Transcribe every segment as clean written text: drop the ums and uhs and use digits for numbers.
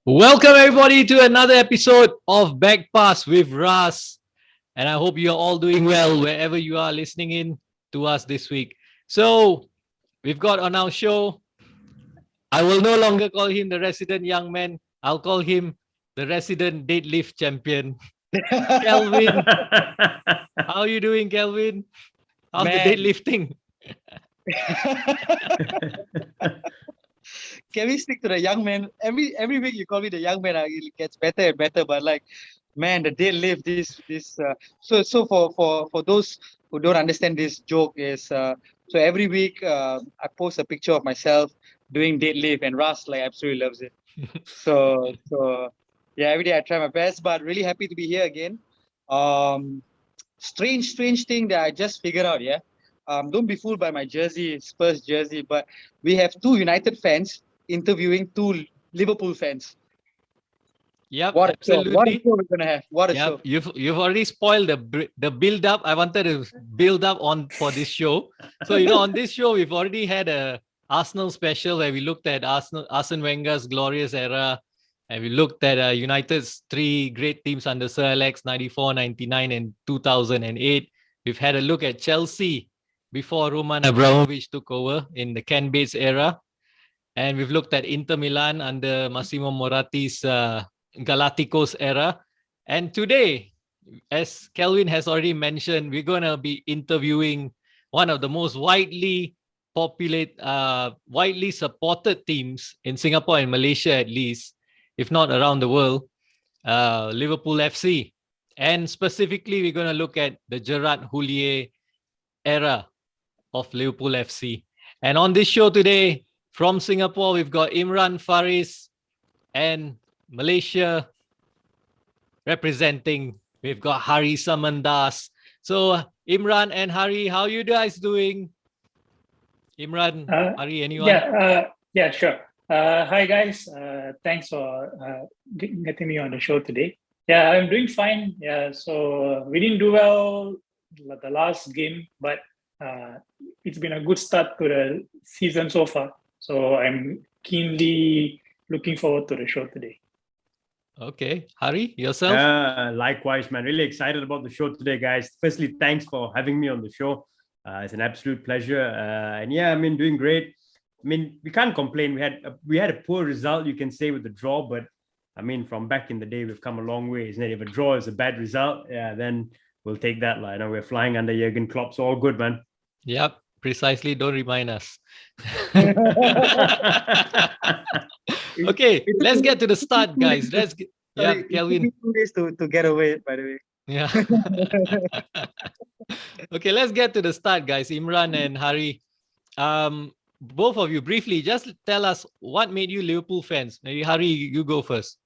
Welcome everybody to another episode of Back Pass with Ras. And I hope you're all doing well wherever you are listening in to us this week. So we've got on our show, I will no longer call him the resident young man. I'll call him the resident deadlift champion. Kelvin, how are you doing, Kelvin? How's the Man. deadlifting? Can we stick to the young man? Every week you call me the young man, it gets better and better. But like, man, the deadlift. So for those who don't understand this joke is so every week I post a picture of myself doing deadlift, and Russ like absolutely loves it. So yeah, every day I try my best. But really happy to be here again. Um, strange thing that I just figured out. Yeah. Don't be fooled by my jersey, Spurs jersey, but we have two United fans interviewing two Liverpool fans. Yep, What a show! What a absolutely. show we're gonna have! What a show! You've already spoiled the build up. I wanted to build up on for this show. So on this show we've already had a Arsenal special where we looked at Arsene Wenger's glorious era, and we looked at United's three great teams under Sir Alex, 94, 99 and 2008. We've had a look at Chelsea before Roman Abramovich took over in the Ken Bates era, and we've looked at Inter Milan under Massimo Moratti's Galacticos era. And today, as Kelvin has already mentioned, we're going to be interviewing one of the most widely supported teams in Singapore and Malaysia, at least, if not around the world, Liverpool FC. And specifically, we're going to look at the Gerard Houllier era of Liverpool FC. And on this show today, from Singapore, we've got Imran, Fariz, and Malaysia representing, we've got Hari Samandas. So Imran and Hari, how you guys doing? Imran, Hari, anyone? Yeah, sure. Hi guys, thanks for getting me on the show today. Yeah, I'm doing fine. Yeah, so we didn't do well the last game, but it's been a good start to the season so far. So I'm keenly looking forward to the show today. Okay, Hari, yourself? Likewise, man. Really excited about the show today, guys. Firstly, thanks for having me on the show. It's an absolute pleasure. And yeah, I mean, doing great. I mean, we can't complain. We had a poor result, you can say, with the draw, but I mean, from back in the day, we've come a long way, isn't it? If a draw is a bad result, yeah, then we'll take that. Like, we're flying under Jurgen Klopp, so all good, man. Yep, precisely. Don't remind us. Okay, let's get to the start, guys. Kelvin. 2 days to get away, by the way. Yeah. Okay, let's get to the start, guys. Imran and Hari. Both of you, briefly, just tell us what made you Liverpool fans. Maybe Hari, you go first.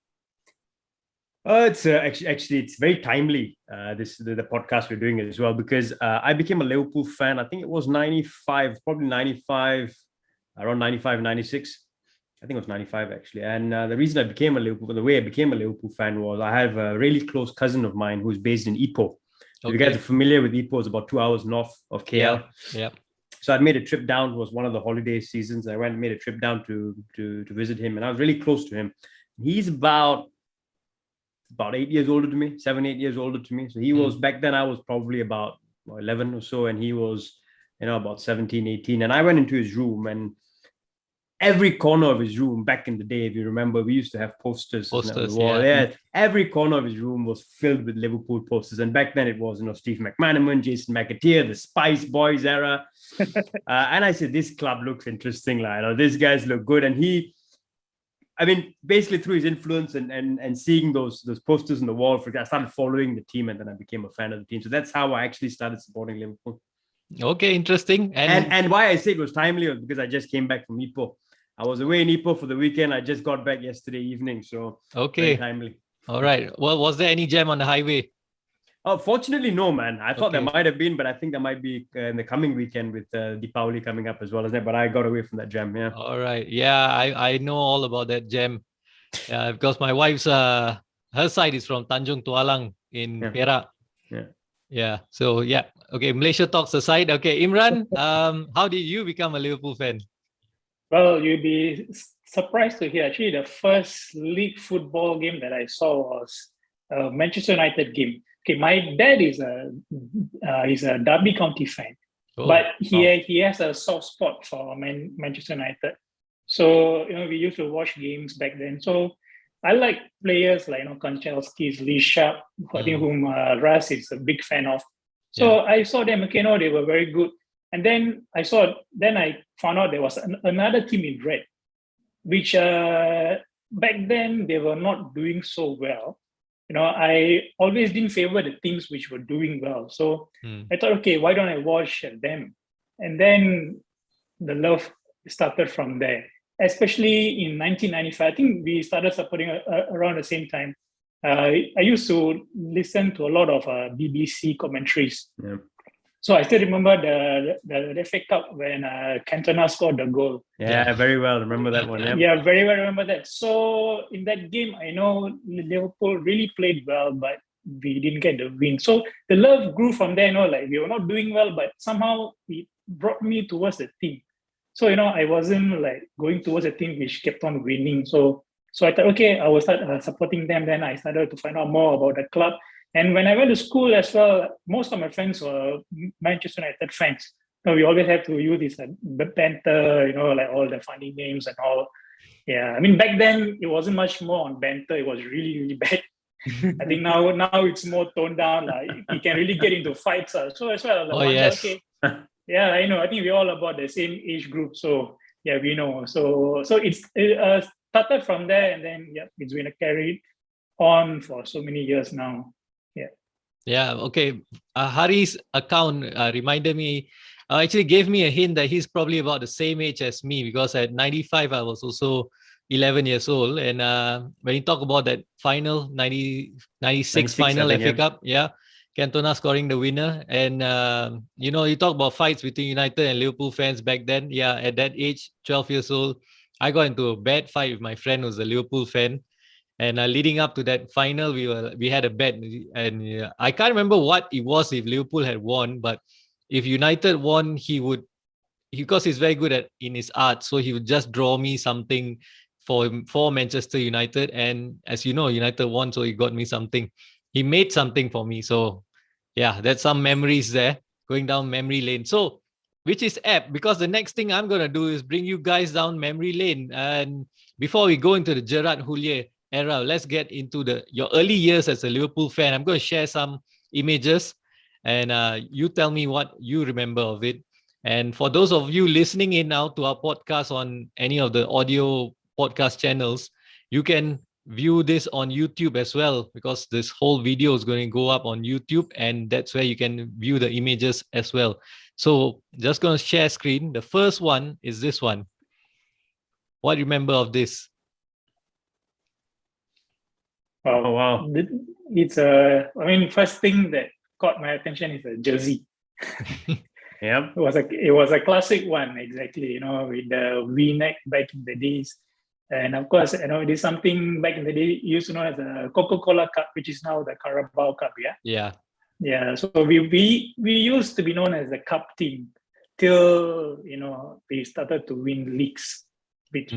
It's actually it's very timely. The podcast we're doing as well, because I became a Liverpool fan. I think it was 95, probably 95, around 95, 96. I think it was 95 actually. And the reason the way I became a Liverpool fan was I have a really close cousin of mine who's based in Ipoh. So you guys are familiar with Ipoh. It's about 2 hours north of KL. Yeah. So I made a trip down. It was one of the holiday seasons. I went and made a trip down to visit him, and I was really close to him. He's about 8 years older than me, 7, 8 years older to me. So he was, back then I was probably about 11 or so, and he was, about 17, 18. And I went into his room, and every corner of his room, back in the day, if you remember, we used to have posters on the wall. Yeah. Every corner of his room was filled with Liverpool posters. And back then it was, Steve McManaman, Jason McAteer, the Spice Boys era. And I said, this club looks interesting. Like, these guys look good. And basically through his influence and seeing those posters on the wall, I started following the team, and then I became a fan of the team. So that's how I actually started supporting Liverpool. Okay, interesting. And why I say it was timely was because I just came back from Ipoh. I was away in Ipoh for the weekend. I just got back yesterday evening, so okay, very timely. All right. Well, was there any jam on the highway? Oh, fortunately, no, man. I thought there might have been, but I think there might be in the coming weekend with Deepavali coming up as well, isn't it? But I got away from that jam. Yeah. All right. Yeah, I know all about that jam. Yeah, because my wife's her side is from Tanjung Tualang in Perak. Yeah. So yeah. Okay. Malaysia talks aside. Okay, Imran. How did you become a Liverpool fan? Well, you'd be surprised to hear. Actually, the first league football game that I saw was a Manchester United game. Okay, my dad is a Derby County fan, Oh, but he has a soft spot for Manchester United. So we used to watch games back then. So I like players like Konchesky, Lee Sharp, I think whom Russ is a big fan of. So I saw them. Okay, they were very good. And then I found out there was another team in red, which back then they were not doing so well. I always didn't favor the teams which were doing well. So I thought, okay, why don't I watch them? And then the love started from there, especially in 1995. I think we started supporting around the same time. I used to listen to a lot of BBC commentaries. Yeah. So I still remember the FA Cup when Cantona scored the goal. Yeah, very well. Remember that one. Yeah, very well remember that. So in that game, I know Liverpool really played well, but we didn't get the win. So the love grew from there. Like we were not doing well, but somehow it brought me towards the team. So I wasn't like going towards a team which kept on winning. So I thought, okay, I will start supporting them. Then I started to find out more about the club. And when I went to school as well, most of my friends were Manchester United fans. So we always have to use this banter, like all the funny names and all. Yeah, I mean, back then it wasn't much more on banter. It was really, really bad. I think now it's more toned down. Like you can really get into fights. So as well, I was like, yes. Okay. Yeah, I know. I think we're all about the same age group. So yeah, we know. So it started from there, and then it's been carried on for so many years now. Yeah, okay. Hari's account reminded me, actually gave me a hint that he's probably about the same age as me, because at 95, I was also 11 years old. And when you talk about that final, 96 final FA Cup, Cantona scoring the winner. And, you talk about fights between United and Liverpool fans back then. Yeah, at that age, 12 years old, I got into a bad fight with my friend who's a Liverpool fan. And leading up to that final, we had a bet, and I can't remember what it was if Liverpool had won, but if United won, because he's very good in his art, so he would just draw me something for Manchester United. And as you know, United won, so he got me something. He made something for me. So yeah, that's some memories there, going down memory lane. So which is apt, because the next thing I'm gonna do is bring you guys down memory lane. And before we go into the Gerard Houllier era, let's get into your early years as a Liverpool fan. I'm going to share some images, and you tell me what you remember of it. And for those of you listening in now to our podcast on any of the audio podcast channels, you can view this on YouTube as well, because this whole video is going to go up on YouTube, and that's where you can view the images as well. So just going to share screen. The first one is this one. What do you remember of this? Oh, wow. It's first thing that caught my attention is a jersey. Yeah. It was a classic one, exactly, with the V-neck back in the days. And of course, there's something back in the day used to know as a Coca-Cola Cup, which is now the Carabao Cup, Yeah, so we used to be known as the Cup team till, we started to win leagues, which,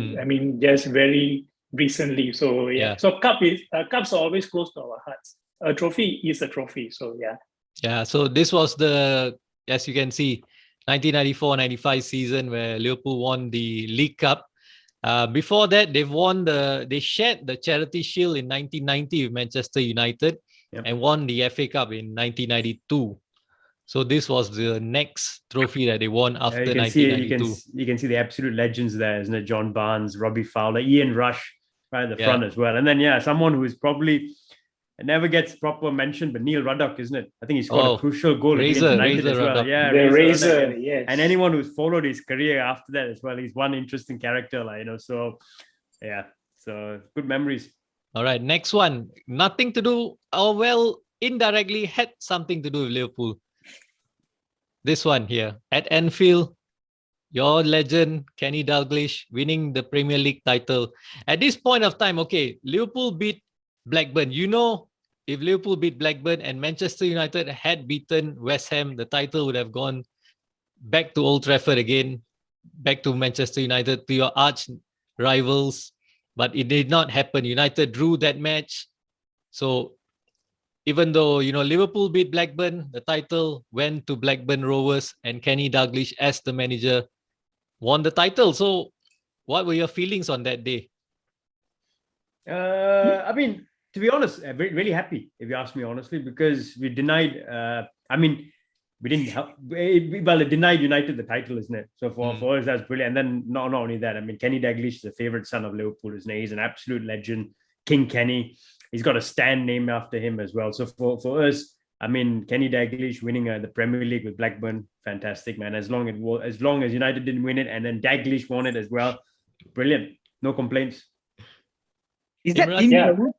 just very recently. So so cups are always close to our hearts. A trophy is a trophy. So so this was as you can see, 1994-95 season where Liverpool won the League Cup. Before that, they shared the Charity Shield in 1990 with Manchester United, and won the FA Cup in 1992. So this was the next trophy that they won after 1992. You can see the absolute legends there, isn't it? John Barnes, Robbie Fowler, Ian Rush right at the front as well. And then, someone who is probably never gets proper mention, but Neil Ruddock, isn't it? I think he scored a crucial goal against United as well. Ruddock. Yeah, the Razor, yes. And anyone who's followed his career after that as well, he's one interesting character, so good memories. All right, next one. Nothing to do, indirectly had something to do with Liverpool. This one here at Anfield, your legend Kenny Dalglish winning the Premier League title. At this point of time, Liverpool beat Blackburn. If Liverpool beat Blackburn and Manchester United had beaten West Ham, the title would have gone back to Old Trafford again. back to Manchester United, to your arch rivals, but it did not happen. United drew that match. So even though, Liverpool beat Blackburn, the title went to Blackburn Rovers, and Kenny Dalglish, as the manager, won the title. So what were your feelings on that day? I mean, to be honest, really happy, if you ask me honestly, because we denied, we didn't help. Well, it denied United the title, isn't it? So for us, that's brilliant. And then not only that, I mean, Kenny Dalglish is the favorite son of Liverpool, isn't he? He's an absolute legend, King Kenny. He's got a stand named after him as well. So for us, I mean, Kenny Dalglish winning the Premier League with Blackburn, fantastic, man. As long as United didn't win it, and then Dalglish won it as well, brilliant. No complaints. Is that Imran? Tim Yeah. Sherwood?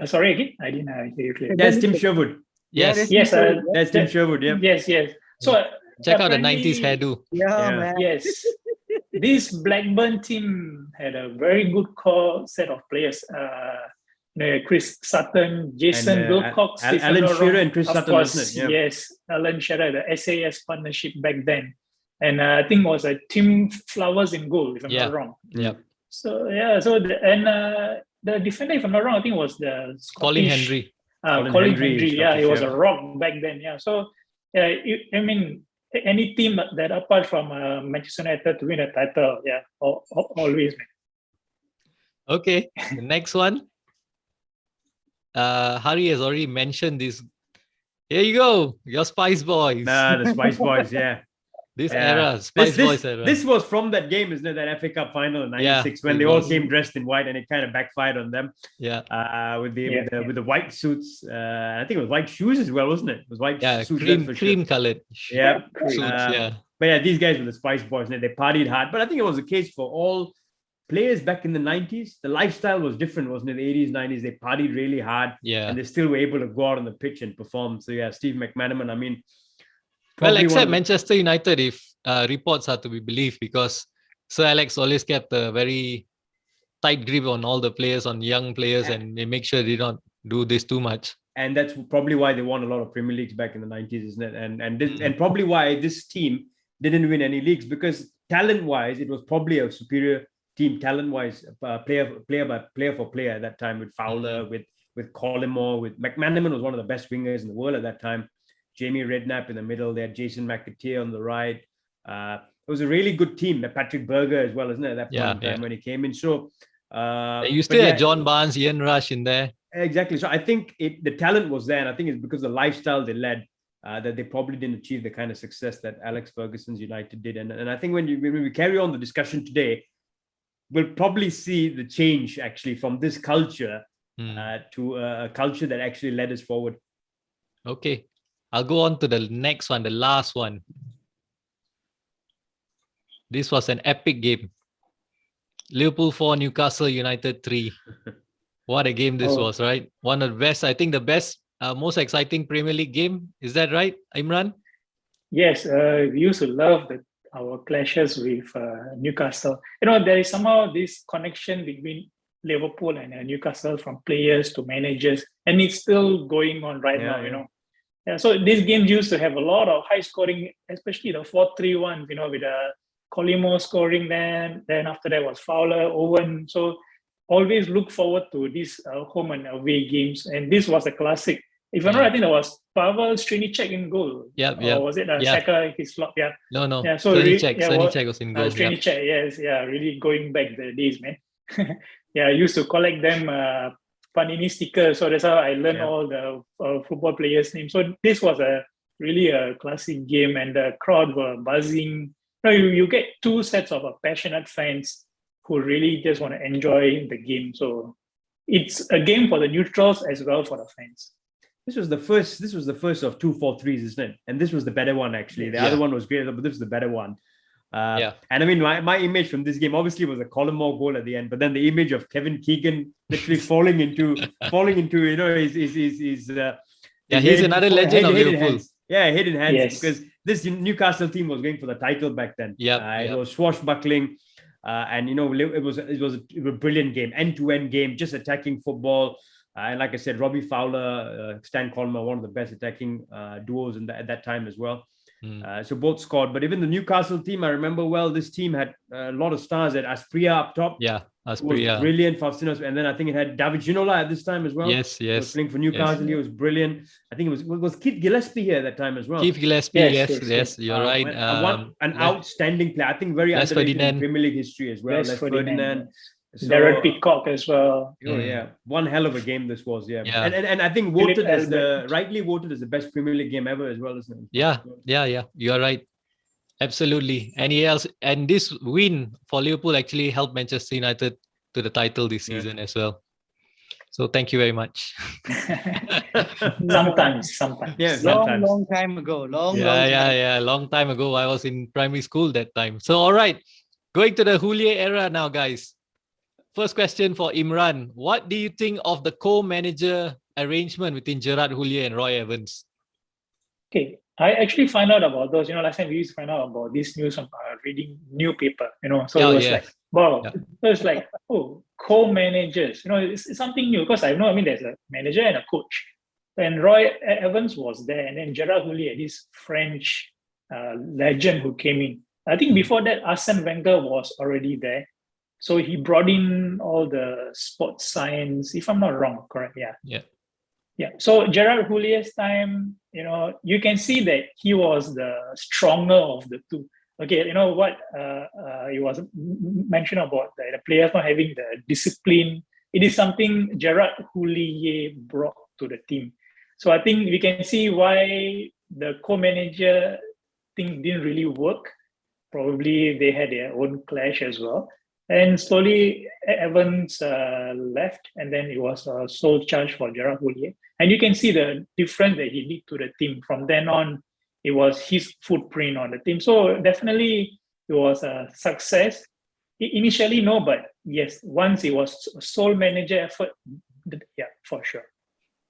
Sorry again, I didn't hear you clearly. That's Tim Sherwood. Yes. Yes, That's Tim Sherwood. Yeah. yes. So Check out the apparently- 90s hairdo. Yeah, Yeah. man. Yes, this Blackburn team had a very good core set of players. Chris Sutton, Jason And, Wilcox, if I'm Alan not Shearer wrong. and Chris Of Sutton, course, wasn't it? Yeah. yes, Alan Shearer, the SAS partnership back then, and I think it was a Tim Flowers in goal, if I'm Yeah. not wrong. Yep. So the defender, if I'm not wrong, I think it was the Colin Scottish, Henry. Colin Henry. Yeah, Scottish, he was yeah. a rock back then. Yeah, so I mean, any team that apart from Manchester United to win a title, yeah, always. Man. Okay, the next one. Hari has already mentioned this. Here you go, your Spice Boys. The Spice Boys, yeah. This Yeah. era, Spice Boys era. This was from that game, isn't it? That FA Cup final in Yeah, '96 when it they all was. came dressed in white, and it kind of backfired on them Yeah, with Yeah, the white suits. I think it was white shoes as well, wasn't it? It was white yeah, suits. that's for sure. cream colored Yeah. suits. Uh, Yeah, But yeah, these guys were the Spice Boys, and they partied hard. But I think it was the case for all players back in the '90s. The lifestyle was different, wasn't it? The '80s, '90s, they partied really hard, yeah. and they still were able to go out on the pitch and perform. So yeah, Steve McManaman. I mean, Well, probably one except of the- Manchester United, if reports are to be believed, because Sir Alex always kept a very tight grip on all the players, on young players, and they make sure they don't do this too much. and that's probably why they won a lot of Premier Leagues back in the '90s, isn't it? And probably why this team didn't win any leagues, because talent-wise, it was probably a superior team talent-wise, player for player at that time, with Fowler, with Collymore, with McManaman was one of the best wingers in the world at that time. Jamie Redknapp in the middle. They had Jason McAteer on the right. It was a really good team. Patrick Berger as well, isn't it? At that point in time when he came in. So You still had John Barnes, Ian Rush in there. Exactly. So I think the talent was there, and I think it's because the lifestyle they led that they probably didn't achieve the kind of success that Alex Ferguson's United did. And I think when we carry on the discussion today, we'll probably see the change actually from this culture to a culture that actually led us forward. Okay, I'll go on to the next one, the last one. This was an epic game. Liverpool 4, Newcastle United 3. What a game this was, right? One of the best, I think the best, most exciting Premier League game. Is that right, Imran? Yes, we used to love our clashes with Newcastle. You know, there is somehow this connection between Liverpool and Newcastle, from players to managers, and it's still going on right now, you know. Yeah, so these games used to have a lot of high scoring, especially the 4-3-1, you know, with Collymore scoring then after that was Fowler, Owen. So always look forward to these home and away games. And this was a classic. If I'm not wrong, I think it was Pavel Striniček in goal. Yeah. Or was it Saka, his flop? Yeah. No. Yeah, so Striniček was in goal. Striniček, yes. Yeah, really going back the days, man. Yeah, I used to collect them Panini stickers. So that's how I learned all the football players' names. So this was really a classic game, and the crowd were buzzing. You get two sets of passionate fans who really just want to enjoy the game. So it's a game for the neutrals as well for the fans. This was the first of 2 4-3s, isn't it? And this was the better one, actually. The other one was great, but this was the better one. And I mean, my image from this game obviously was a Collymore goal at the end, but then the image of Kevin Keegan literally falling into you know, he's another legend of Liverpool. Head in hands, because this Newcastle team was going for the title back then. It was swashbuckling, and you know, it was a brilliant game, end-to-end game, just attacking football. And like I said, Robbie Fowler, Stan Collymore, one of the best attacking duos at that time as well. So both scored. But even the Newcastle team, I remember well, this team had a lot of stars. At Aspria up top. Yeah, was Aspria. brilliant. Faustinos. And then I think it had David Ginola at this time as well. Yes, He was yes. playing for Newcastle. yes. He was brilliant. I think it was Keith Gillespie here at that time as well. Keith Gillespie, yes, you're right. An outstanding player. I think very Les underrated in Ferdinand. Premier League history as well. Les Les Ferdinand. Ferdinand. So, Darren Peacock as well. Oh yeah, one hell of a game this was. Yeah, Yeah. And I think Philip voted as Albert. rightly voted as the best Premier League game ever as well, isn't it? Yeah, you're right. Absolutely. And this win for Liverpool actually helped Manchester United to the title this season as well. So thank you very much. Sometimes. Yeah, sometimes. Long time ago. Long time. Yeah. Long time ago. I was in primary school that time. So, all right. Going to the Houllier era now, guys. First question for Imran. What do you think of the co-manager arrangement between Gerard Houllier and Roy Evans? Okay, I actually find out about those. Last time we used to find out about this news from reading new paper. So it was like, wow. Yeah. So it's like, oh, co-managers. It's something new because there's a manager and a coach. And Roy Evans was there, and then Gerard Houllier, this French legend who came in. I think before that, Arsene Wenger was already there. So he brought in all the sports science, if I'm not wrong, correct? Yeah. So Gerard Houlier's time, you can see that he was the stronger of the two. Okay, what he was mentioned about the players not having the discipline. It is something Gerard Houllier brought to the team. So I think we can see why the co-manager thing didn't really work. Probably they had their own clash as well. And slowly Evans left, and then it was a sole charge for Gerard Houllier. And you can see the difference that he did to the team. From then on, it was his footprint on the team. So definitely it was a success. Initially, no, but yes, once it was a sole manager effort, yeah, for sure.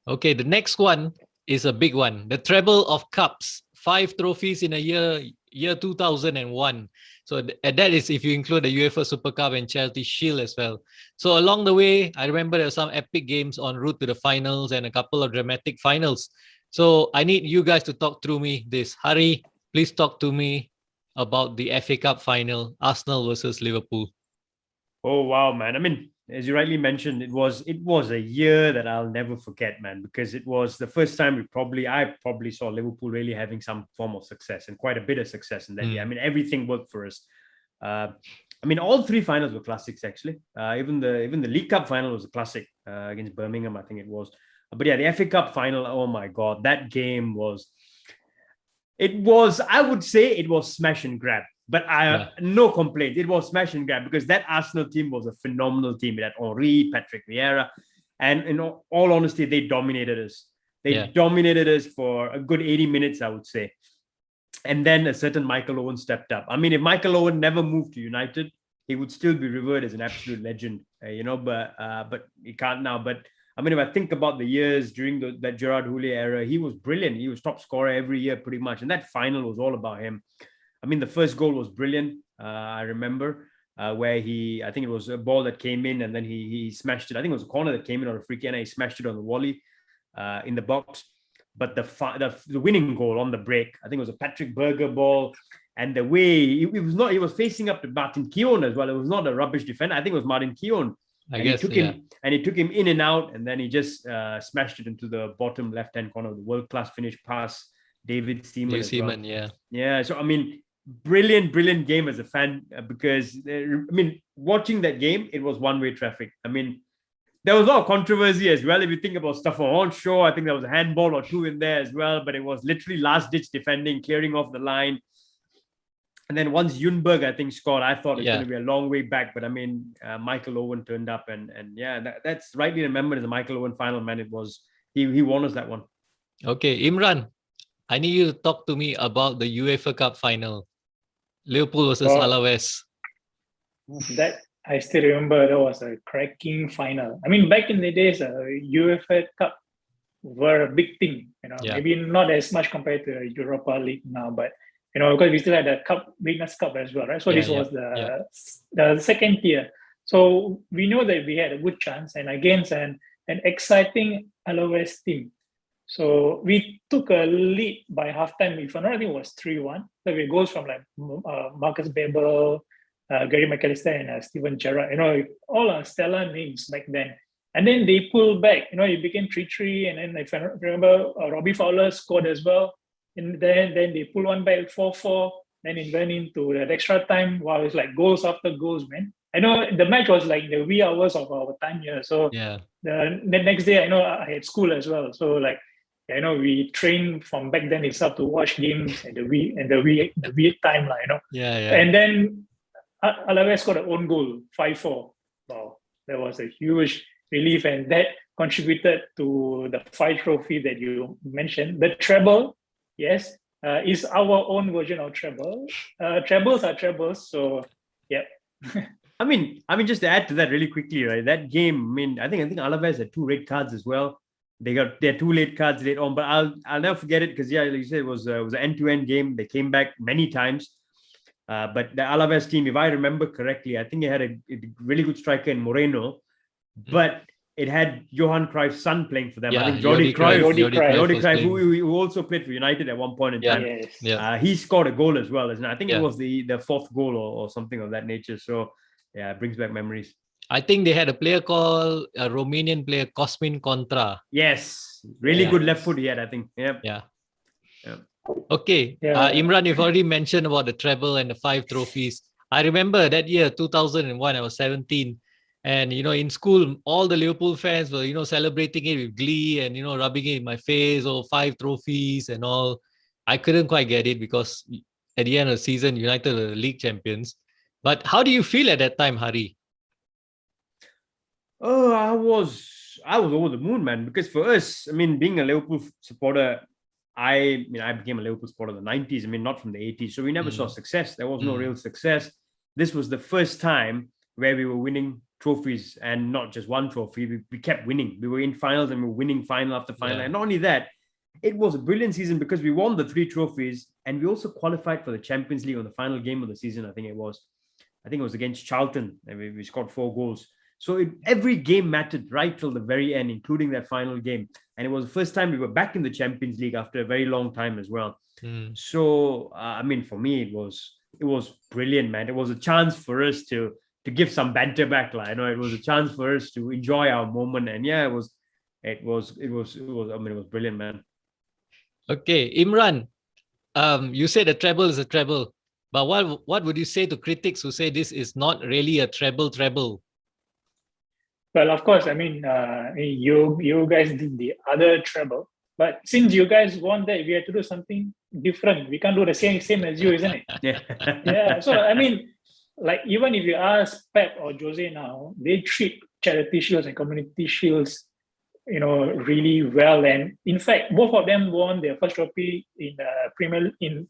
Okay, the next one is a big one. The treble of cups. 5 trophies in a year 2001. So that is if you include the UEFA Super Cup and Charity Shield as well. So along the way, I remember there were some epic games en route to the finals and a couple of dramatic finals. So I need you guys to talk through me this. Hari, please talk to me about the FA Cup final, Arsenal versus Liverpool. Oh wow, man! As you rightly mentioned, it was a year that I'll never forget, man, because it was the first time I probably saw Liverpool really having some form of success and quite a bit of success in that year. Everything worked for us. All 3 finals were classics actually. Even the League Cup final was a classic against Birmingham, I think it was. But yeah, the FA Cup final, oh my God, that game was. I would say it was smash and grab. But no complaint. It was smash and grab because that Arsenal team was a phenomenal team. It had Henry, Patrick Vieira, and in all honesty, they dominated us. They dominated us for a good 80 minutes, I would say. And then a certain Michael Owen stepped up. If Michael Owen never moved to United, he would still be revered as an absolute legend, but he can't now. But if I think about the years during that Gerard Houllier era, he was brilliant. He was top scorer every year pretty much. And that final was all about him. The first goal was brilliant. I remember where I think it was a ball that came in and then he smashed it. I think it was a corner that came in or a free kick and he smashed it on the volley in the box. But the winning goal on the break, I think it was a Patrick Berger ball. And the way he was facing up to Martin Keown as well. It was not a rubbish defender. I think it was Martin Keown. He took him in and out, and then he just smashed it into the bottom left-hand corner of the world-class finish pass. David Seaman. Yeah. So brilliant game as a fan because watching that game, it was one-way traffic. There was a lot of controversy as well. If you think about stuff on show, I think there was a handball or 2 in there as well, but it was literally last-ditch defending, clearing off the line. And then once Ljungberg, I think, scored, I thought it's going to be a long way back. But Michael Owen turned up, and that's rightly remembered as a Michael Owen final, man. It was he won us that one. Okay, Imran, I need you to talk to me about the UEFA Cup final, Liverpool versus Alaves. That I still remember. That was a cracking final. Back in the days, UEFA Cup were a big thing. Maybe not as much compared to the Europa League now, but. Because we still had the Winners' Cup as well, right? So this was the second tier. So we know that we had a good chance and against an exciting Alaves team. So we took a lead by halftime. If I'm not, I think it was 3-1. So it goes from like Marcus Babel, Gary McAllister, and Steven Gerrard. All are stellar names back then. And then they pulled back. It became 3-3. And then if I remember, Robbie Fowler scored as well. And then they pulled one back 4-4. Then it went into that extra time. Wow, it's like goals after goals, man. I know the match was like the wee hours of our time here. So Yeah. the next day, I know I had school as well. So like, we trained from back then itself to watch games and the wee time, Yeah. And then Alaves got an own goal, 5-4. Wow, that was a huge relief, and that contributed to the 5 trophy that you mentioned. The treble, yes, is our own version of treble. Trebles are trebles, so yeah. I mean, just to add to that really quickly, right? That game, I think Alaves had 2 red cards as well. They got their 2 late cards late on, but I'll never forget it because like you said, it was an end-to-end game. They came back many times. But the Alaves team, if I remember correctly, I think it had a really good striker in Moreno, but it had Johan Cruyff's son playing for them. Yeah, I think Jordi Jordi Cruyff, who also played for United at one point in time. Yes. Yeah. He scored a goal as well, isn't it? I think Yeah. it was the 4th goal or something of that nature. So yeah, it brings back memories. I think they had a player called a Romanian player, Cosmin Contra. Yes, really Yeah. good left foot he had, I think. Yep. Yeah. Yeah. Okay. Yeah. Imran, you've already mentioned about the treble and the 5 trophies. I remember that year, 2001, I was 17. And, in school, all the Liverpool fans were, celebrating it with glee and, rubbing it in my face, 5 trophies and all. I couldn't quite get it because at the end of the season, United were the league champions. But how do you feel at that time, Hari? Oh, I was over the moon, man. Because for us, being a Liverpool supporter, I became a Liverpool supporter in the 90s. Not from the 80s. So we never saw success. There was no real success. This was the first time where we were winning trophies, and not just one trophy. We kept winning. We were in finals and we were winning final after final. Yeah. And not only that, it was a brilliant season because we won the 3 trophies and we also qualified for the Champions League on the final game of the season. I think it was against Charlton, and we scored 4 goals. So every game mattered right till the very end, including that final game. And it was the first time we were back in the Champions League after a very long time as well. So, for me, it was brilliant, man. It was a chance for us to give some banter back. It was a chance for us to enjoy our moment. And yeah, it was brilliant, man. Okay, Imran, you said a treble is a treble. But what would you say to critics who say this is not really a treble? Well, of course, you guys did the other treble, but since you guys won that, we had to do something different. We can't do the same as you, isn't it? Yeah. Yeah. So like even if you ask Pep or Jose now, they treat charity shields and community shields, really well. And in fact, both of them won their first trophy in Premier in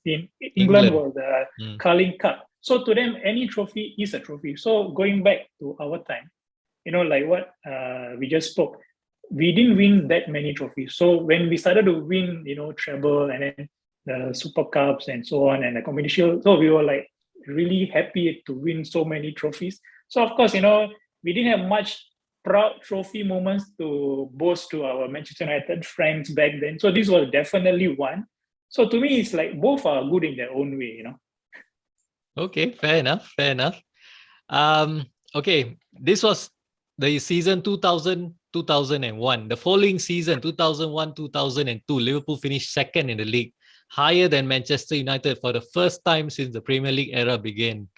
England was the Carling Cup. So to them, any trophy is a trophy. So going back to our time, like what we just spoke, we didn't win that many trophies. So when we started to win, treble and then the Super Cups and so on, and the Community Shield, so we were like really happy to win so many trophies. So of course, we didn't have much proud trophy moments to boast to our Manchester United friends back then. So this was definitely one. So to me, it's like both are good in their own way, Okay, fair enough. Okay, this was the season 2000-2001. The following season, 2001-2002, Liverpool finished second in the league, higher than Manchester United for the first time since the Premier League era began.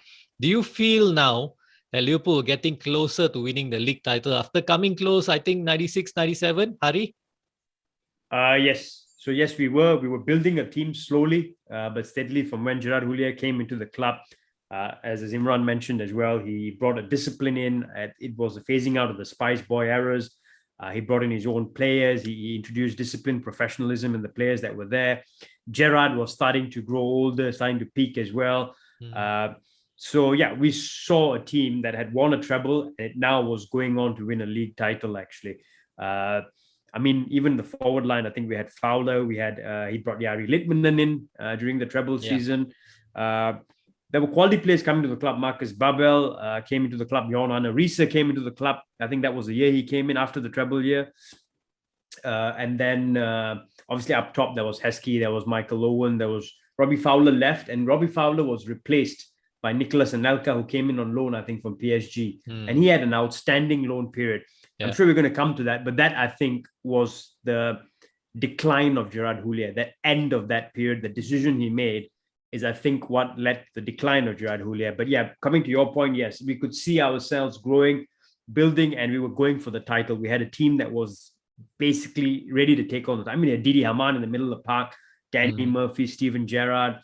Do you feel now that Liverpool are getting closer to winning the league title after coming close, I think, 96-97, Hari? Yes. So yes, we were building a team slowly but steadily from when Gerard Houllier came into the club. As Imran mentioned as well, he brought a discipline in. It was the phasing out of the Spice Boy errors. He brought in his own players. He introduced discipline, professionalism in the players that were there. Gerard was starting to grow older, starting to peak as well. So yeah, we saw a team that had won a treble and it now was going on to win a league title, actually. Even the forward line, I think we had Fowler, he brought Jari Litmanen in during the treble season. There were quality players coming to the club. Marcus Babel came into the club. Jorn Arne Riise came into the club. I think that was the year he came in after the treble year. And then obviously up top, there was Heskey, there was Michael Owen, there was Robbie Fowler left, and Robbie Fowler was replaced by Nicholas Anelka, who came in on loan, I think, from PSG. And he had an outstanding loan period. I'm sure we're going to come to that, but that, I think, was the decline of Gerard Houllier. The end of that period, the decision he made is, I think, what led to the decline of Gerard Houllier. But yeah, coming to your point, yes, we could see ourselves growing, building, and we were going for the title. We had a team that was basically ready to take on the. I mean, Didi Hamann in the middle of the park, Danny Murphy, Steven Gerrard.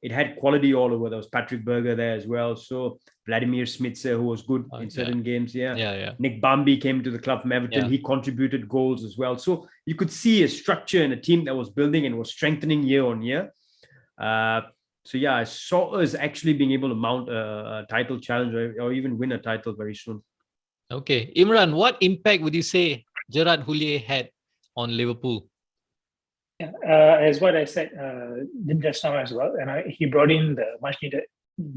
It had quality all over. There was Patrick Berger there as well. So Vladimir Smitser, who was good in certain games. Nick Bambi came to the club from Everton. He contributed goals as well. So you could see a structure and a team that was building and was strengthening year on year. So yeah, I saw us actually being able to mount a title challenge or even win a title very soon. Okay. Imran, what impact would you say Gerard Houllier had on Liverpool? As what I said just now as well, and he brought in the much needed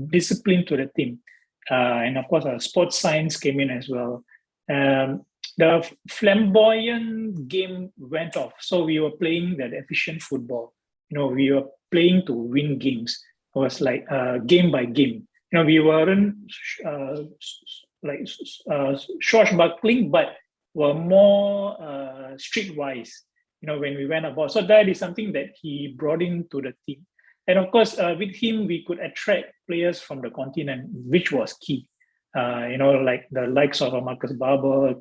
discipline to the team, and of course, sports science came in as well. The flamboyant game went off, so we were playing that efficient football. We were playing to win games. It was like game by game. We weren't swashbuckling, but were more streetwise. When we went about. So that is something that he brought into the team. And of course, with him, we could attract players from the continent, which was key. Like the likes of Marcus Barber,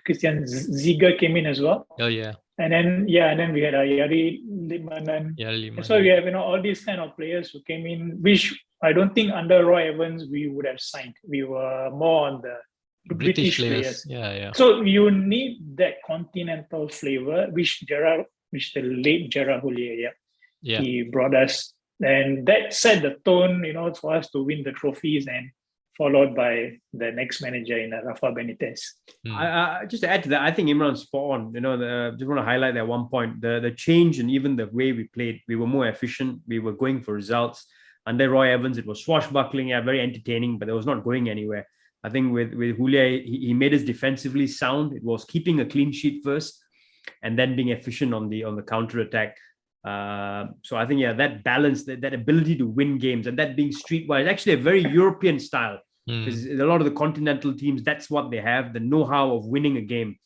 Christian Ziege came in as well. Oh, yeah. And then we had Yari Limanen. So we have, all these kind of players who came in, which I don't think under Roy Evans we would have signed. We were more on the British players. So you need that continental flavor, which the late Gerard Houllier, he brought us, and that set the tone, for us to win the trophies, and followed by the next manager in Rafa Benitez. Just to add to that, I think Imran's spot on. Just want to highlight that one point: the change and even the way we played. We were more efficient. We were going for results. Under Roy Evans, it was swashbuckling, very entertaining, but it was not going anywhere. I think with Houllier, he made us defensively sound. It was keeping a clean sheet first, and then being efficient on the counter attack. So I think that balance, that ability to win games, and that being streetwise, actually a very European style. Because a lot of the continental teams, that's what they have, the know-how of winning a game,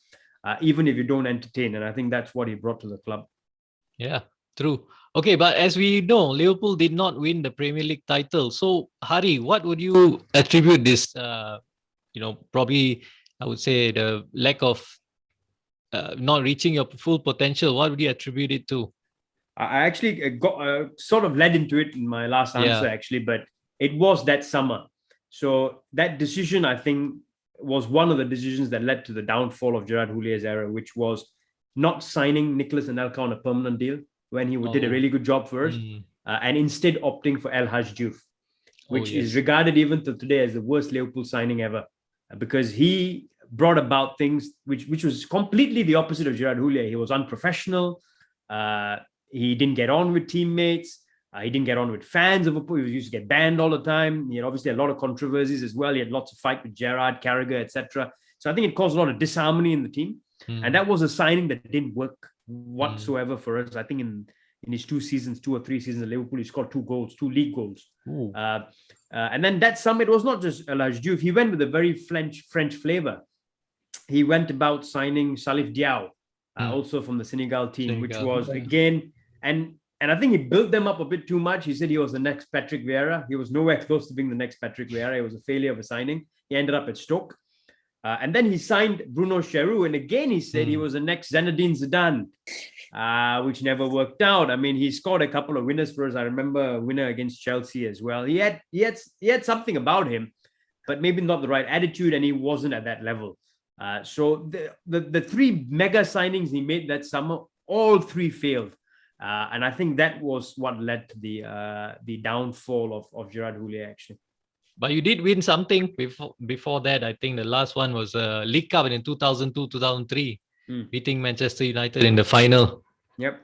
even if you don't entertain. And I think that's what he brought to the club. Yeah, true. Okay, but as we know, Liverpool did not win the Premier League title. So, Hari, what would you attribute this? Probably I would say the lack of not reaching your full potential. What would you attribute it to? I actually got sort of led into it in my last answer, actually, but it was that summer. So that decision, I think, was one of the decisions that led to the downfall of Gerard Houlier's era, which was not signing Nicholas Anelka on a permanent deal when he did a really good job for us, and instead opting for El Hadj Diouf, which is regarded even to today as the worst Liverpool signing ever, because he brought about things which was completely the opposite of Gerard Houllier. He was unprofessional. He didn't get on with teammates. He didn't get on with fans of Liverpool. He used to get banned all the time. He had obviously a lot of controversies as well. He had lots of fight with Gerrard, Carragher, etc. So I think it caused a lot of disharmony in the team. And that was a signing that didn't work whatsoever for us. I think in his 2 or 3 seasons at Liverpool, he scored 2 league goals. And then that summer, it was not just El Hadj Diouf. He went with a very French flavor. He went about signing Salif Diao, also from the Senegal team, which was again, and I think he built them up a bit too much. He said he was the next Patrick Vieira. He was nowhere close to being the next Patrick Vieira. It was a failure of a signing. He ended up at Stoke. And then he signed Bruno Cheroux. And again, he said he was the next Zinedine Zidane, which never worked out. I mean, he scored a couple of winners for us. I remember a winner against Chelsea as well. He had something about him, but maybe not the right attitude, and he wasn't at that level. So the 3 mega signings he made that summer, all 3 failed. And I think that was what led to the downfall of Gerard Houllier, actually. But you did win something before that. I think the last one was League Cup in 2002-2003, beating Manchester United in the final. Yep.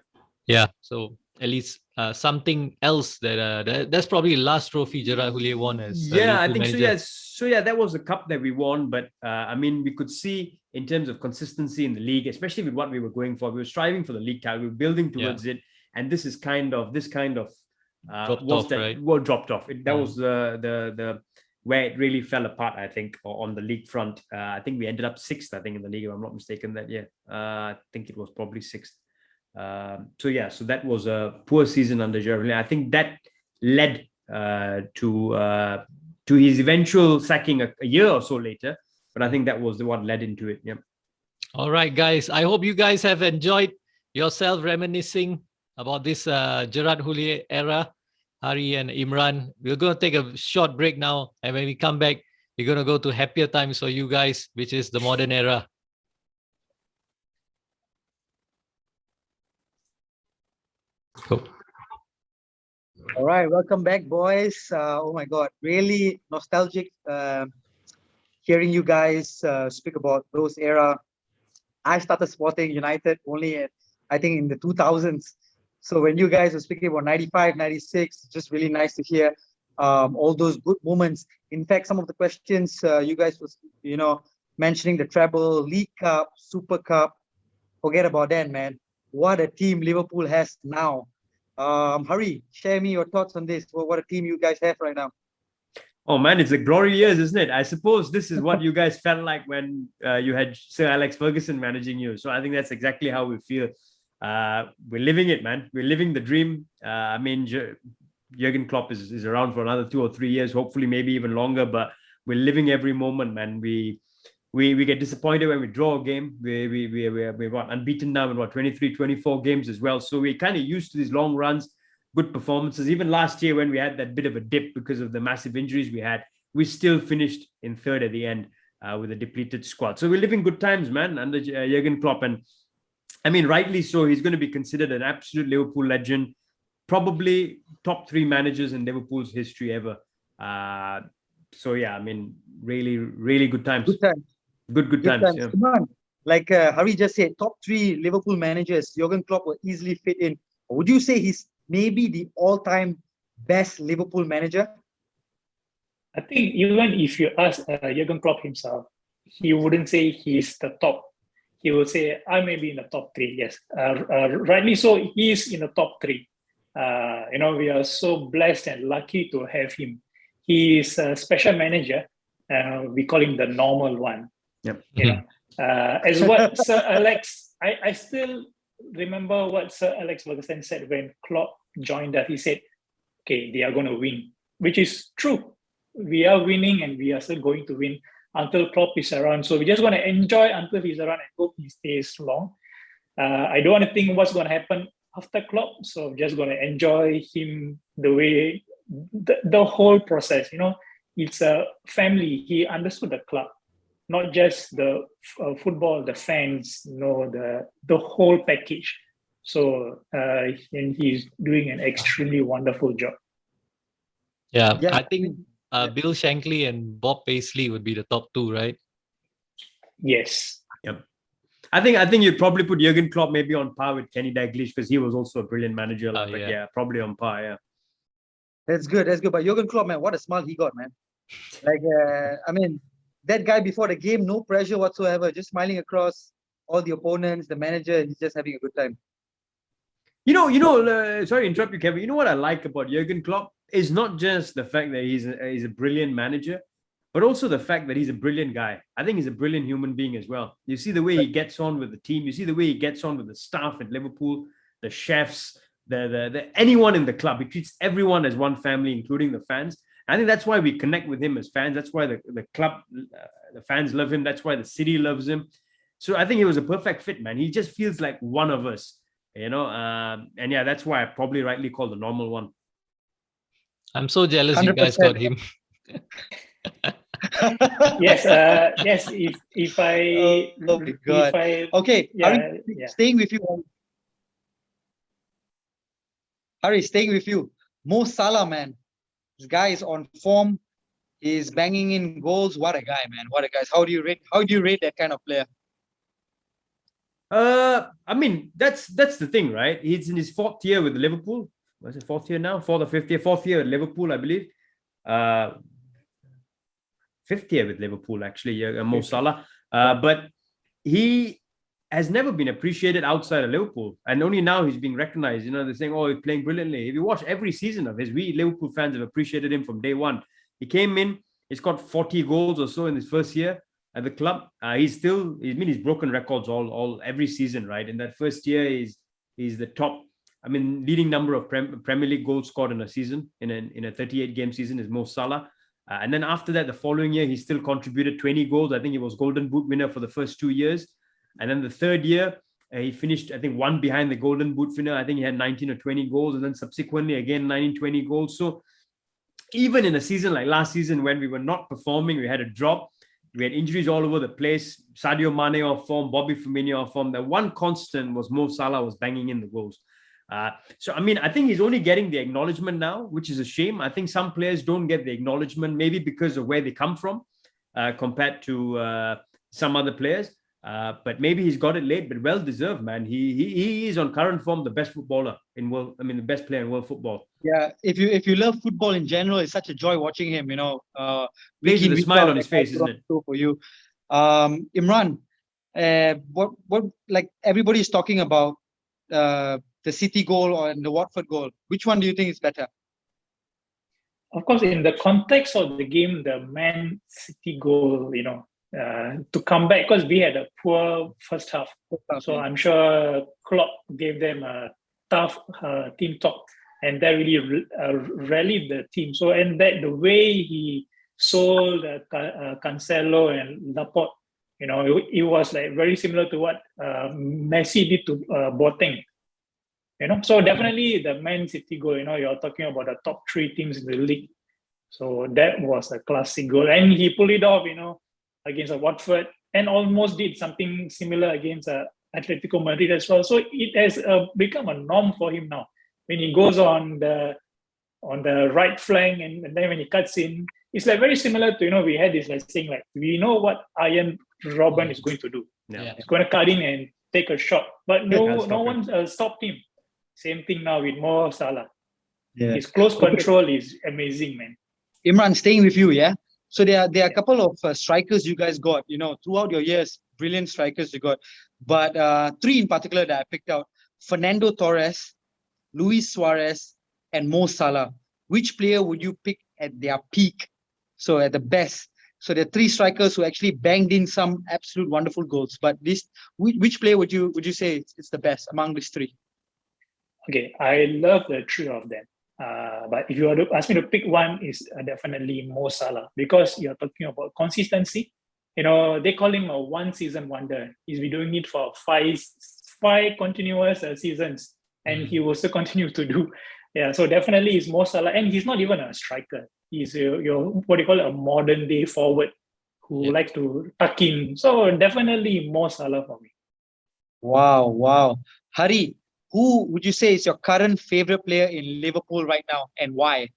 Yeah. So at least something else that's probably the last trophy Gerard Houllier won as I think manager. So. That was the cup that we won. But I mean, we could see in terms of consistency in the league, especially with what we were going for. We were striving for the league title. We were building towards it, and this kind of Dropped off, right? Well, dropped off. That Mm. was the where it really fell apart, I think, on the league front. I think we ended up sixth, I think, in the league, if I'm not mistaken, that year. I think it was probably sixth. So that was a poor season under Gerard Houllier. I think that led to his eventual sacking a year or so later. But I think that was the one led into it. Yeah. All right, guys. I hope you guys have enjoyed yourself reminiscing about this Gerard Houllier era. Hari and Imran, we're going to take a short break now. And when we come back, we're going to go to happier times for you guys, which is the modern era. Cool. All right, welcome back, boys. Oh my God, really nostalgic hearing you guys speak about those era. I started supporting United only I think in the 2000s. So when you guys were speaking about 95, 96, just really nice to hear all those good moments. In fact, some of the questions you guys was, mentioning the treble, League Cup, Super Cup. Forget about that, man. What a team Liverpool has now. Hari, share me your thoughts on this. What a team you guys have right now. Oh man, it's the glory years, isn't it? I suppose this is what you guys felt like when you had Sir Alex Ferguson managing you. So I think that's exactly how we feel. We're living it, man. We're living the dream. I mean, Jurgen Klopp is around for another 2 or 3 years, hopefully maybe even longer. But we're living every moment, man. We get disappointed when we draw a game. We're unbeaten now in 23, 24 games as well. So we're kind of used to these long runs, good performances. Even last year when we had that bit of a dip because of the massive injuries we had, we still finished in third at the end with a depleted squad. So we're living good times, man, under Jurgen Klopp. And I mean, rightly so. He's going to be considered an absolute Liverpool legend, probably top 3 managers in Liverpool's history ever. So yeah, I mean, really, really good times. Good times. Good times. Yeah. Come on. Like Hari just said, top 3 Liverpool managers, Jurgen Klopp will easily fit in. Would you say he's maybe the all-time best Liverpool manager? I think even if you ask Jurgen Klopp himself, he wouldn't say he's the top. He will say, I may be in the top 3. Yes, rightly so. He is in the top 3. We are so blessed and lucky to have him. He is a special manager. We call him the normal one. Yep. As what Sir Alex, I still remember what Sir Alex Ferguson said when Klopp joined us. He said, okay, they are going to win, which is true. We are winning and we are still going to win until Klopp is around. So we just want to enjoy until he's around and hope he stays long. I don't want to think what's going to happen after Klopp. So I'm just going to enjoy him the way, the whole process, it's a family. He understood the club, not just the football, the fans, the whole package. So and he's doing an extremely wonderful job. Yeah. I think Bill Shankly and Bob Paisley would be the top 2, right? Yes. Yep. I think you'd probably put Jurgen Klopp maybe on par with Kenny Dalglish because he was also a brilliant manager. But yeah, probably on par. Yeah. That's good. But Jurgen Klopp, man, what a smile he got, man. Like, I mean, that guy before the game, no pressure whatsoever, just smiling across all the opponents, the manager, and he's just having a good time. Sorry to interrupt you, Kevin. You know what I like about Jurgen Klopp is not just the fact that he's a brilliant manager, but also the fact that he's a brilliant guy. I think he's a brilliant human being as well. You see the way he gets on with the team. You see the way he gets on with the staff at Liverpool, the chefs, the anyone in the club. He treats everyone as one family, including the fans. I think that's why we connect with him as fans. That's why the club, the fans love him. That's why the city loves him. So I think he was a perfect fit, man. He just feels like one of us, and yeah, that's why I probably rightly call the normal one. I'm so jealous 100%. You guys got him. Yes. If I, oh my God. Okay, Hari, staying with you. Hari, staying with you. Mo Salah, man. This guy is on form. He's banging in goals. What a guy, man. What a guy. How do you rate that kind of player? I mean, that's the thing, right? He's in his 4th year with Liverpool. Was it 4th year now? 4th or 5th year? 4th year at Liverpool, I believe. 5th year with Liverpool, actually, Mo Salah. But he has never been appreciated outside of Liverpool, and only now he's being recognized. They're saying, "Oh, he's playing brilliantly." If you watch every season of his, we Liverpool fans have appreciated him from day one. He came in, he's got 40 goals or so in his first year at the club. He's broken records every season, right? In that first year, he's the top. Leading number of Premier League goals scored in a season, in a 38 game season, is Mo Salah. And then after that, the following year, he still contributed 20 goals. I think he was Golden Boot winner for the first 2 years. And then the third year, he finished, I think, one behind the Golden Boot winner. I think he had 19 or 20 goals. And then subsequently, again, 19, 20 goals. So even in a season like last season, when we were not performing, we had a drop. We had injuries all over the place. Sadio Mane off form, Bobby Firmino off form. The one constant was Mo Salah was banging in the goals. I think he's only getting the acknowledgement now, which is a shame. I think some players don't get the acknowledgement, maybe because of where they come from, compared to some other players. But maybe he's got it late, but well deserved, man. He is on current form the best footballer in world. The best player in world football. Yeah, if you love football in general, it's such a joy watching him. Plays with a smile on his face, isn't it? For you, Imran, what like everybody's talking about the City goal and the Watford goal. Which one do you think is better? Of course, in the context of the game, the Man City goal, to come back, because we had a poor first half. So I'm sure Klopp gave them a tough team talk, and that really rallied the team. So, and that the way he sold Cancelo and Laporte, it was like very similar to what Messi did to Boateng. So definitely the Man City goal, you're talking about the top 3 teams in the league. So that was a classic goal. And he pulled it off, against Watford, and almost did something similar against Atletico Madrid as well. So it has become a norm for him now. When he goes on the right flank, and then when he cuts in, it's like very similar to, we had this like saying, like, we know what Arjen Robben is going to do. Yeah. He's going to cut in and take a shot. But no one stopped him. Same thing now with Mo Salah. Yeah. His close control is amazing, man. Imran, staying with you, yeah? So there are a couple of strikers you guys got, throughout your years, brilliant strikers you got. But 3 in particular that I picked out: Fernando Torres, Luis Suarez, and Mo Salah. Which player would you pick at their peak? So at the best. So there are 3 strikers who actually banged in some absolute wonderful goals. But which player would you say it's the best among these 3? Okay, I love the 3 of them. But if you were to ask me to pick one, is definitely Mo Salah, because you're talking about consistency. They call him a one-season wonder. He's been doing it for five continuous seasons, and he will still continue to do. Yeah, so definitely is Mo Salah, and he's not even a striker. He's your what do you call it, a modern day forward who likes to tuck in. So definitely Mo Salah for me. Wow. Hari, who would you say is your current favorite player in Liverpool right now, and why?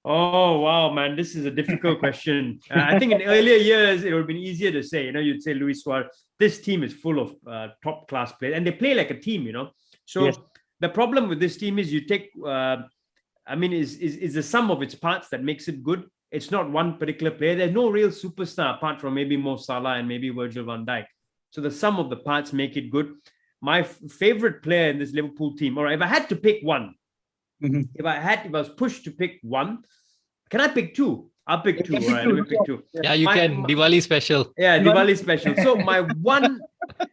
Oh, wow, man. This is a difficult question. I think in earlier years, it would have been easier to say, you'd say Luis Suarez. This team is full of top class players, and they play like a team, So yes. The problem with this team is you take, is the sum of its parts that makes it good. It's not one particular player. There's no real superstar apart from maybe Mo Salah and maybe Virgil van Dijk. So the sum of the parts make it good. My favorite player in this Liverpool team, or if I had to pick one, if I was pushed to pick one, can I pick 2? I'll pick 2. All right, let me pick 2. Yeah, you can. Diwali special. Yeah, Diwali special. So my one,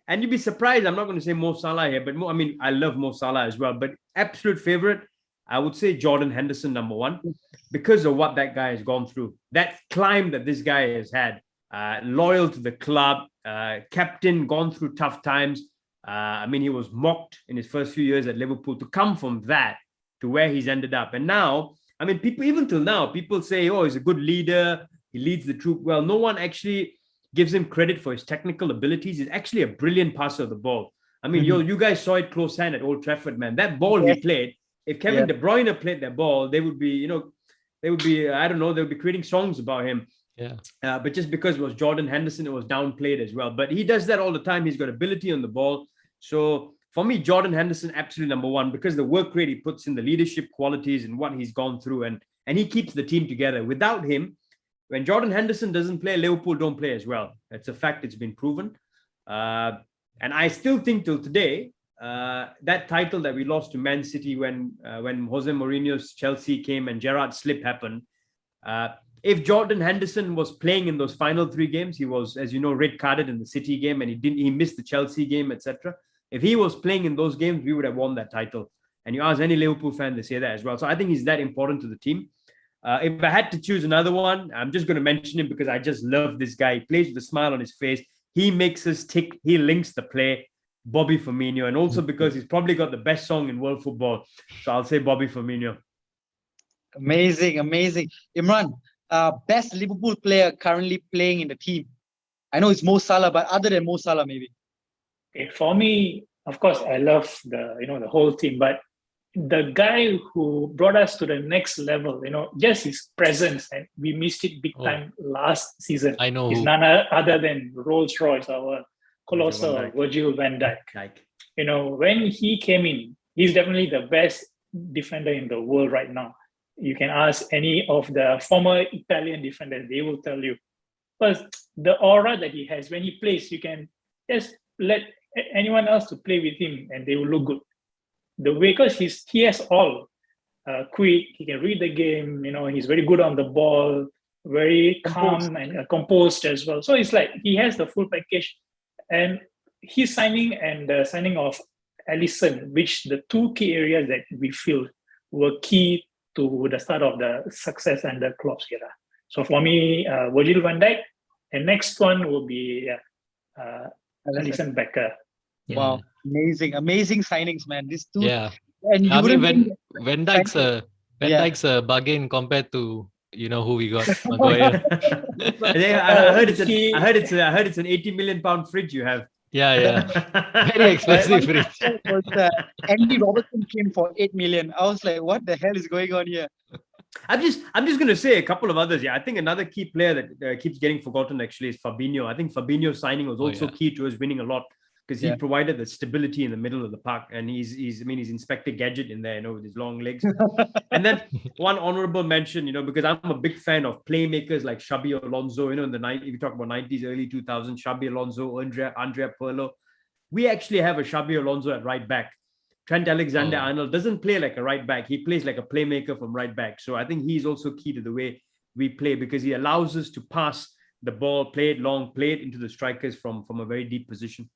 and you'd be surprised, I'm not going to say Mo Salah here, but I love Mo Salah as well. But absolute favorite, I would say Jordan Henderson, number 1, because of what that guy has gone through. That climb that this guy has had, loyal to the club, captain, gone through tough times. He was mocked in his first few years at Liverpool. To come from that to where he's ended up. And now, people, even till now, people say, oh, he's a good leader. He leads the troop well. No one actually gives him credit for his technical abilities. He's actually a brilliant passer of the ball. You guys saw it close hand at Old Trafford, man. That ball he played, if Kevin De Bruyne played that ball, they would be, they would be creating songs about him. Yeah. But just because it was Jordan Henderson, it was downplayed as well. But he does that all the time. He's got ability on the ball. So for me, Jordan Henderson, absolutely number 1, because the work rate he puts in, the leadership qualities and what he's gone through, and he keeps the team together. Without him, when Jordan Henderson doesn't play, Liverpool don't play as well. It's a fact. It's been proven. And I still think till today, that title that we lost to Man City when Jose Mourinho's Chelsea came and Gerrard's slip happened, if Jordan Henderson was playing in those final 3 games, he was, as you know, red carded in the City game, and he missed the Chelsea game, etc. If he was playing in those games, we would have won that title. And you ask any Liverpool fan, they say that as well. So I think he's that important to the team. If I had to choose another one, I'm just going to mention him because I just love this guy. He plays with a smile on his face. He makes us tick. He links the play. Bobby Firmino. And also because he's probably got the best song in world football. So I'll say Bobby Firmino. Amazing. Imran, best Liverpool player currently playing in the team. I know it's Mo Salah, but other than Mo Salah, maybe. Okay, for me, of course, I love the whole team, but the guy who brought us to the next level, just his presence, and we missed it big time last season. I know. Is none other than Rolls Royce, our colossal Virgil van Dijk. When he came in, he's definitely the best defender in the world right now. You can ask any of the former Italian defenders, they will tell you. But the aura that he has when he plays, you can just let anyone else to play with him and they will look good. The way, because he has all quick, he can read the game, he's very good on the ball, very calm and composed as well. So it's like he has the full package. And his signing and the signing of Alisson, which the 2 key areas that we feel were key to the start of the success and the Klopp's era. So for me, Virgil van Dijk, and next one will be Alisson Becker. Wow, amazing signings, man. These 2. Yeah. And I mean, Van Dijk's a bargain compared to who we got. Maguire. I heard it's an 80 million pound fridge you have. Yeah. Very expensive fridge. Andy Robertson came for 8 million. I was like, what the hell is going on here? I'm just going to say a couple of others. Yeah, I think another key player that keeps getting forgotten actually is Fabinho. I think Fabinho's signing was also key to us winning a lot because he provided the stability in the middle of the park, and he's Inspector Gadget in there, with his long legs. And then one honorable mention, because I'm a big fan of playmakers like Xabi Alonso. In the 90s, if you talk about 90s, early 2000s, Xabi Alonso, Andrea Pirlo. We actually have a Xabi Alonso at right back. Trent Alexander-Arnold doesn't play like a right back. He plays like a playmaker from right back. So I think he's also key to the way we play because he allows us to pass the ball, play it long, play it into the strikers from a very deep position.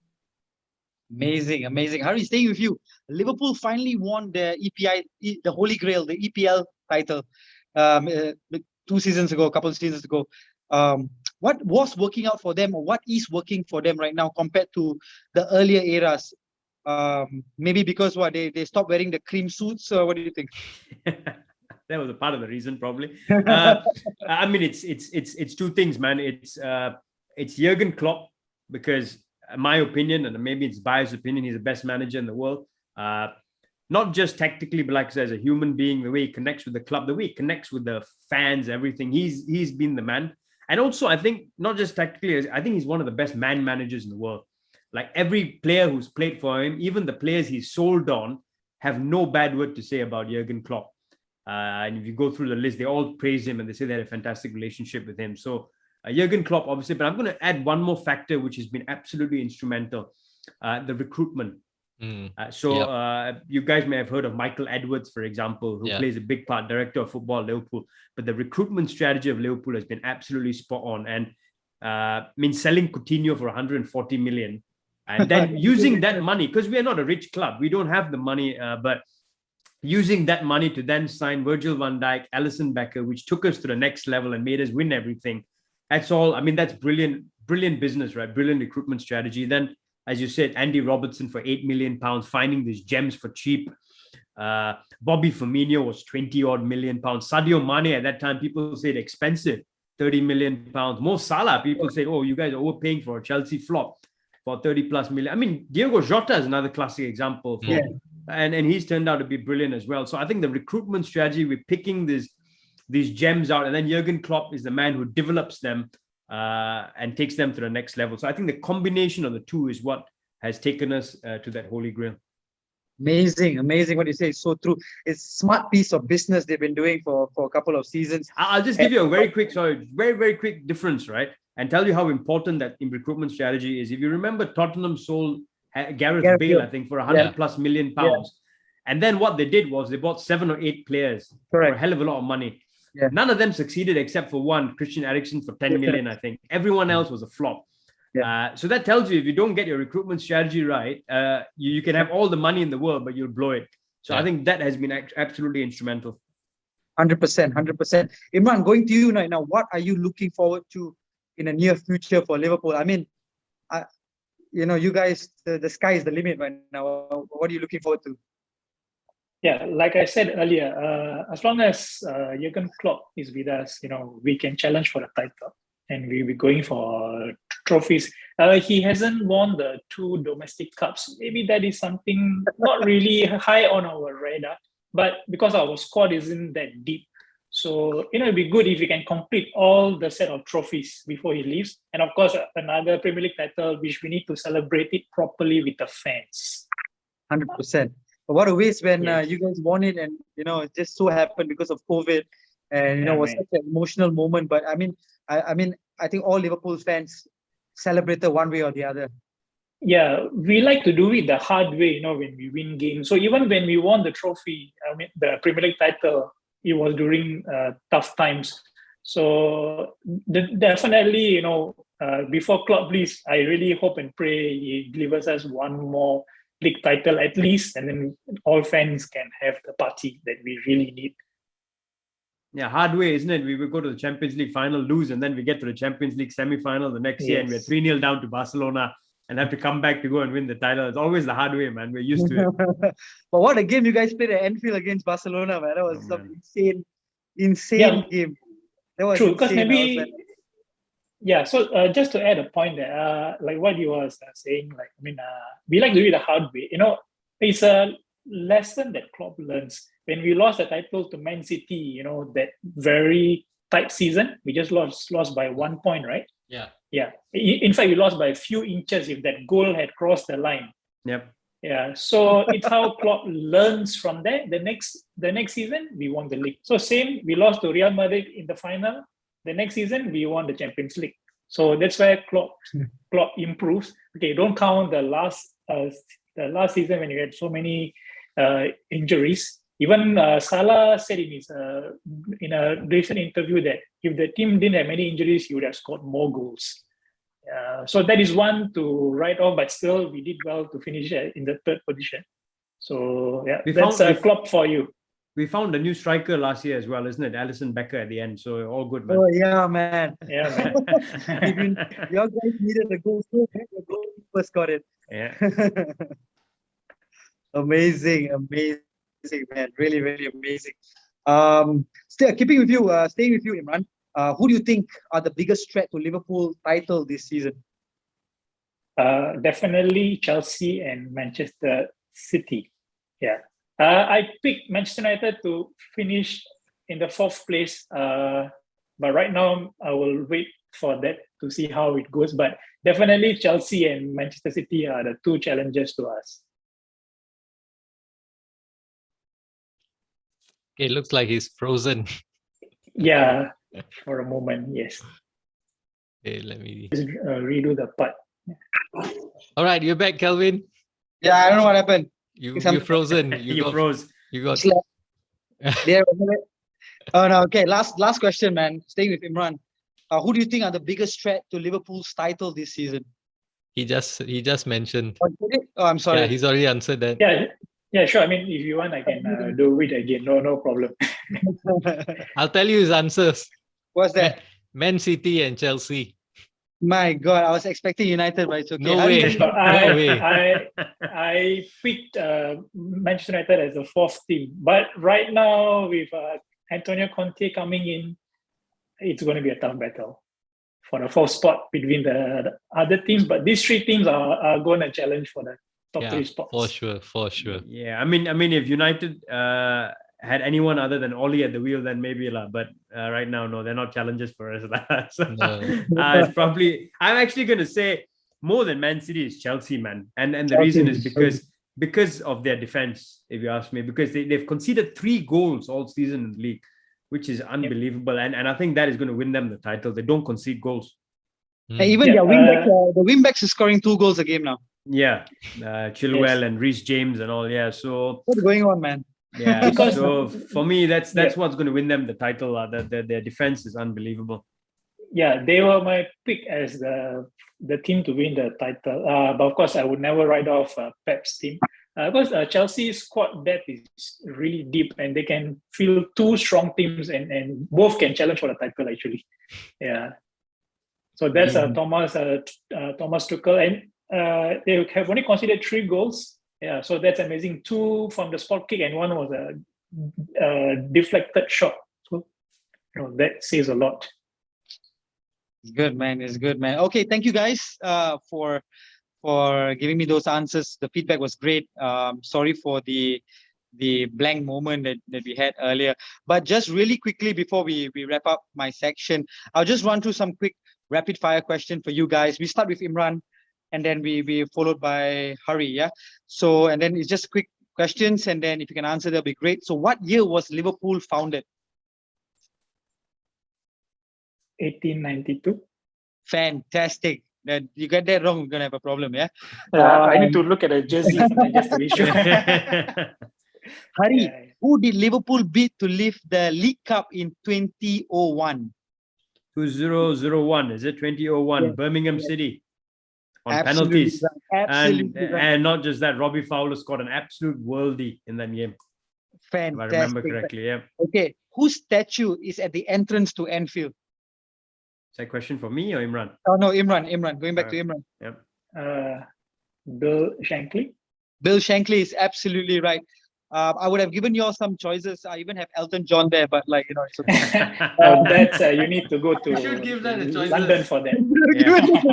Amazing. Hari, staying with you. Liverpool finally won the the Holy Grail, the EPL title, 2 seasons ago, a couple of seasons ago. What was working out for them, or what is working for them right now compared to the earlier eras? Maybe because they stopped wearing the cream suits, or what do you think? That was a part of the reason, probably. I mean, it's 2 things, man. It's Jurgen Klopp, because in my opinion, and maybe it's biased opinion, he's the best manager in the world. Not just tactically, but like as a human being, the way he connects with the club, the way he connects with the fans, everything. He's been the man. And also, I think not just tactically, I think he's one of the best man managers in the world. Like every player who's played for him, even the players he's sold on, have no bad word to say about Jurgen Klopp. And if you go through the list, they all praise him and they say they had a fantastic relationship with him. So Jurgen Klopp, obviously, but I'm going to add one more factor, which has been absolutely instrumental, the recruitment. You guys may have heard of Michael Edwards, for example, who plays a big part, director of football at Liverpool. But the recruitment strategy of Liverpool has been absolutely spot on. And selling Coutinho for 140 million and then using that money, because we are not a rich club, we don't have the money, but using that money to then sign Virgil van Dijk, Alisson Becker, which took us to the next level and made us win everything. That's all. I mean, that's brilliant business, right? Brilliant recruitment strategy. Then, as you said, Andy Robertson for £8 million, finding these gems for cheap. Bobby Firmino was 20-odd million pounds. Sadio Mane at that time, people said expensive, 30 million pounds. Mo Salah, people say, oh, you guys are overpaying for a Chelsea flop for 30+ million. I mean, Diego Jota is another classic example. And he's turned out to be brilliant as well. So I think the recruitment strategy, we're picking these gems out, and then Jurgen Klopp is the man who develops them and takes them to the next level. So I think the combination of the two is what has taken us to that holy grail. Amazing what you say is so true. It's a smart piece of business they've been doing for a couple of seasons. I'll just give you a very quick difference, right? and tell you how important that recruitment strategy is. If you remember, Tottenham sold Gareth Bale, I think, for 100 plus million pounds. And then what they did was they bought 7 or 8 players for a hell of a lot of money. Yeah. None of them succeeded except for one, Christian Eriksen, for 10 million, I think. Everyone else was a flop. So that tells you if you don't get your recruitment strategy right, you can have all the money in the world, but you'll blow it. So I think that has been absolutely instrumental. 100%, 100%. Imran, going to you right now, what are you looking forward to in the near future for Liverpool? I mean, you guys, the sky is the limit right now. What are you looking forward to? Yeah, like I said earlier, as long as Jurgen Klopp is with us, we can challenge for the title and we'll be going for trophies. He hasn't won the 2 domestic cups. Maybe that is something not really high on our radar, but because our squad isn't that deep. So, it'd be good if we can complete all the set of trophies before he leaves. And of course, another Premier League title, which we need to celebrate it properly with the fans. 100%. But what a waste when you guys won it, and it just so happened because of COVID, and it was such an emotional moment. But I mean, I think all Liverpool fans celebrated one way or the other. Yeah, we like to do it the hard way, when we win games. So even when we won the trophy, the Premier League title, it was during tough times. So definitely, before Klopp leaves, I really hope and pray he delivers us one more league title at least, and then all fans can have the party that we really need. Yeah, hard way, isn't it? We will go to the Champions League final, lose, and then we get to the Champions League semi-final the next year, and we're 3-0 down to Barcelona and have to come back to go and win the title. It's always the hard way, man. We're used to it. But what a game you guys played at Anfield against Barcelona, man. That was some insane game. That was true, because maybe... So just to add a point there, like what you were saying, we like to do it the hard way. It's a lesson that Klopp learns. When we lost the title to Man City, that very tight season, we just lost by 1 point, right? Yeah. In fact, we lost by a few inches if that goal had crossed the line. Yep. Yeah. So it's how Klopp learns from there. The next season, we won the league. So same, we lost to Real Madrid in the final. The next season, we won the Champions League. So that's where Klopp improves. Okay, don't count the last season when you had so many injuries. Even Salah said in a recent interview that if the team didn't have many injuries, he would have scored more goals. So that is one to write off, but still we did well to finish in the 3rd position. So that's a Klopp for you. We found a new striker last year as well, isn't it? Alison Becker at the end. So all good, man. Oh, yeah, man. Yeah, man. Your guys needed a goal, so the goalkeeper got it. Yeah. Amazing, man. Really, really amazing. Staying with you, Imran. Who do you think are the biggest threat to Liverpool title this season? Definitely Chelsea and Manchester City. Yeah. I picked Manchester United to finish in the 4th place, but right now I will wait for that to see how it goes. But definitely Chelsea and Manchester City are the 2 challengers to us. It looks like he's frozen. Yeah, for a moment, yes. Okay, let me just redo the part. All right, you're back, Kelvin. Yeah, I don't know what happened. You're frozen. You froze. You got. There. Oh no. Okay. Last question, man. Staying with Imran. Who do you think are the biggest threat to Liverpool's title this season? He just mentioned. Oh, I'm sorry. Yeah, he's already answered that. Yeah, sure. I mean, if you want, I can do it again. No problem. I'll tell you his answers. What's that? Man City and Chelsea. My God, I was expecting United, but it's okay. No way. I picked Manchester United as the 4th team, but right now with Antonio Conte coming in, it's going to be a tough battle for the 4th spot between the other teams. But these 3 teams are going to challenge for the top 3 spots. For sure. Yeah, I mean, if United had anyone other than Oli at the wheel, then maybe but right now, no, they're not challengers for us. So, no. It's probably, I'm actually going to say more than Man City is Chelsea, man. And the reason is because of their defense, if you ask me, because they've conceded 3 goals all season in the league, which is unbelievable. And I think that is going to win them the title. They don't concede goals. And even Yeah, their wingbacks, the wingbacks is scoring 2 goals a game now. Yeah, Chilwell and Reece James and all. Yeah, so What's going on, man? yeah, Because- so for me, that's Yeah. what's going to win them the title. Their defense is unbelievable. Yeah, they were my pick as the team to win the title. But of course, I would never write off Pep's team. Because Chelsea's squad depth is really deep, and they can field 2 strong teams, and both can challenge for the title actually. Yeah. So that's Thomas Tuchel, and they have only conceded 3 goals. Yeah, so that's amazing. 2 from the spot kick, and 1 was a deflected shot. So that says a lot. It's good, man. It's good, man. Okay, thank you guys for giving me those answers. The feedback was great. Sorry for the blank moment that we had earlier. But just really quickly before we wrap up my section, I'll just run through some quick rapid fire question for you guys. We start with Imran, and then we followed by Hari. Yeah. So and then it's just quick questions, and then if you can answer, that'll be great. So what year was Liverpool founded? 1892. Fantastic. Then you get that wrong, we're gonna have a problem. Yeah. I need to look at the jersey just to be sure. Hari, Yeah. who did Liverpool beat to lift the League Cup in 2001? 2001, is it 2001? Yeah. Birmingham City on Absolutely penalties. right. Absolutely right. And not just that, Robbie Fowler scored an absolute worldie in that game, if I remember Fantastic. correctly. Yeah. Okay, whose statue is at the entrance to Anfield? Is that a question for me or Imran? Oh no, Imran. Going back to Imran. Bill Shankly. Bill Shankly is absolutely right. I would have given you all some choices. I even have Elton John there, but it's okay. That's you need to go to You should give them the choices. London for that.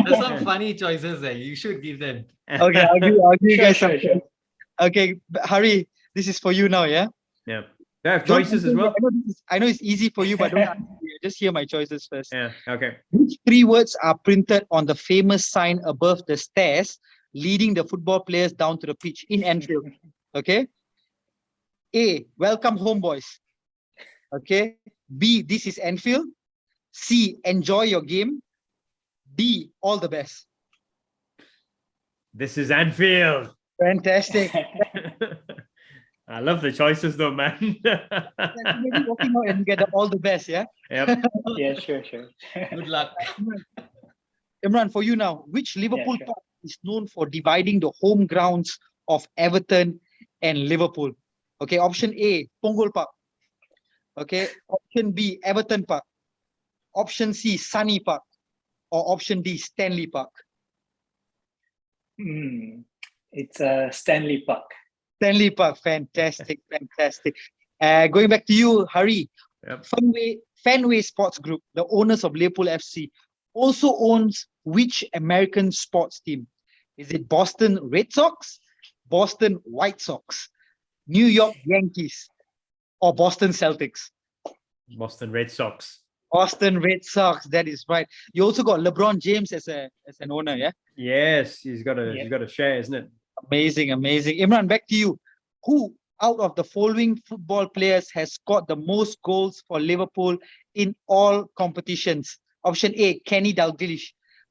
There's some funny choices there. You should give them. Okay, I'll give you guys Sure, some. sure. Okay, Hari, this is for you now, yeah? Yeah. Do I have Don't choices as answer- well? I know it's easy for you, but don't answer me. Just hear my choices first. Yeah. Okay. Which 3 words are printed on the famous sign above the stairs leading the football players down to the pitch in Anfield? Okay. A, welcome home, boys. Okay. B, this is Anfield. C, enjoy your game. D, all the best. This is Anfield. Fantastic. I love the choices though, man. Maybe walking out and you get the all the best, yeah? Yep. Yeah, sure. Good luck. Imran, for you now, which Liverpool sure. park is known for dividing the home grounds of Everton and Liverpool? Okay, option A, Punggol Park. Okay, option B, Everton Park. Option C, Sunny Park. Or option D, Stanley Park. It's Stanley Park. Stanley Park, fantastic. Going back to you, Hari. Yep. Fenway Sports Group, the owners of Liverpool FC, also owns which American sports team? Is it Boston Red Sox, Boston White Sox, New York Yankees, or Boston Celtics? Boston Red Sox. Boston Red Sox, that is right. You also got LeBron James as an owner, yeah? Yes, he's got a share, isn't it? Amazing. Imran, back to you. Who out of the following football players has scored the most goals for Liverpool in all competitions? Option A, Kenny Dalglish.